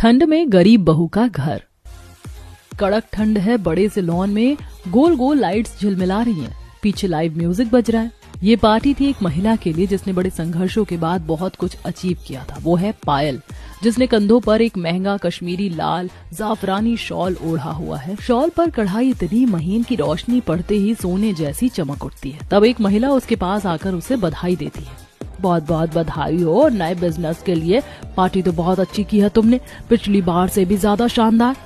ठंड में गरीब बहू का घर। कड़क ठंड है, बड़े से लॉन में गोल गोल लाइट्स झिलमिला रही हैं। पीछे लाइव म्यूजिक बज रहा है। ये पार्टी थी एक महिला के लिए जिसने बड़े संघर्षों के बाद बहुत कुछ अचीव किया था। वो है पायल, जिसने कंधों पर एक महंगा कश्मीरी लाल जाफरानी शॉल ओढ़ा हुआ है। शॉल पर कढ़ाई इतनी महीन की रोशनी पड़ते ही सोने जैसी चमक उठती है। तब एक महिला उसके पास आकर उसे बधाई देती है। बहुत बहुत बधाई हो नए बिजनेस के लिए। पार्टी तो बहुत अच्छी की है तुमने, पिछली बार से भी ज्यादा शानदार।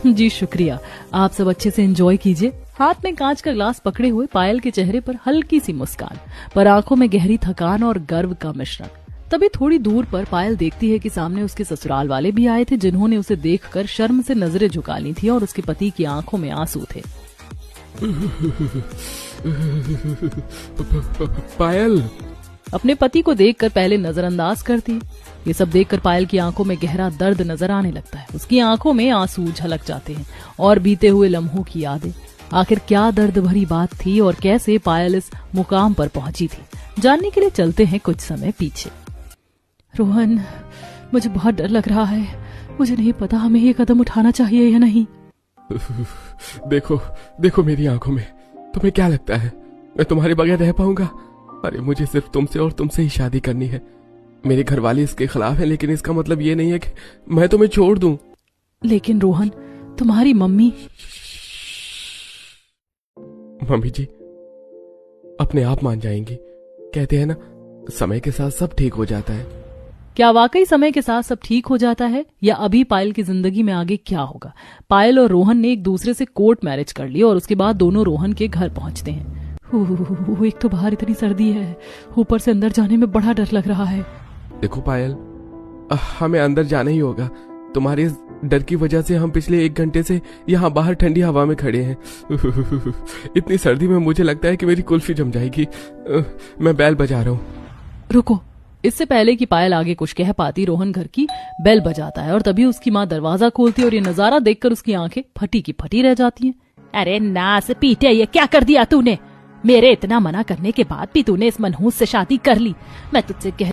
जी शुक्रिया, आप सब अच्छे से एंजॉय कीजिए। हाथ में कांच का ग्लास पकड़े हुए पायल के चेहरे पर हल्की सी मुस्कान, पर आंखों में गहरी थकान और गर्व का मिश्रण। तभी थोड़ी दूर पर पायल देखती है कि सामने उसके ससुराल वाले भी आए थे, जिन्होंने उसे देखकर शर्म से नजरें झुका ली थी और उसके पति की आंखों में आंसू थे। पायल अपने पति को देखकर पहले नजरअंदाज करती। ये सब देखकर पायल की आंखों में गहरा दर्द नजर आने लगता है। उसकी आंखों में आंसू झलक जाते हैं और बीते हुए लम्हों की यादें। आखिर क्या दर्द भरी बात थी और कैसे पायल इस मुकाम पर पहुंची थी, जानने के लिए चलते हैं कुछ समय पीछे। रोहन, मुझे बहुत डर लग रहा है। मुझे नहीं पता हमें ये कदम उठाना चाहिए या नहीं। देखो देखो मेरी आंखों में। तुम्हें क्या लगता है मैं तुम्हारे बगैर रह पाऊंगा? अरे मुझे सिर्फ तुमसे और तुमसे ही शादी करनी है। मेरे घर वाले इसके खिलाफ हैं, लेकिन इसका मतलब ये नहीं है कि मैं तुम्हें छोड़ दूं। लेकिन रोहन, तुम्हारी मम्मी जी अपने आप मान जाएंगी। कहते हैं ना, समय के साथ सब ठीक हो जाता है। क्या वाकई समय के साथ सब ठीक हो जाता है, या अभी पायल की जिंदगी में आगे क्या होगा? पायल और रोहन ने एक दूसरे से कोर्ट मैरिज कर लिया और उसके बाद दोनों रोहन के घर पहुंचते हैं। एक तो बाहर इतनी सर्दी है, ऊपर से अंदर जाने में बड़ा डर लग रहा है। देखो पायल, हमें अंदर जाना ही होगा। तुम्हारे इस डर की वजह से हम पिछले 1 घंटे से यहाँ बाहर ठंडी हवा में खड़े हैं। इतनी सर्दी में मुझे लगता है कि मेरी कुल्फी जम जाएगी। मैं बेल बजा रहा हूँ। रुको। इससे पहले कि पायल आगे कुछ कह पाती, रोहन घर की बेल बजाता है और तभी उसकी माँ दरवाजा खोलती है और ये नजारा देखकर उसकी आंखें फटी की फटी रह जाती हैं। अरे नास पीटे, ये क्या कर दिया तूने? मेरे इतना मना करने के बाद भी तूने इस मनहूस से शादी कर ली। मैं तुझसे कह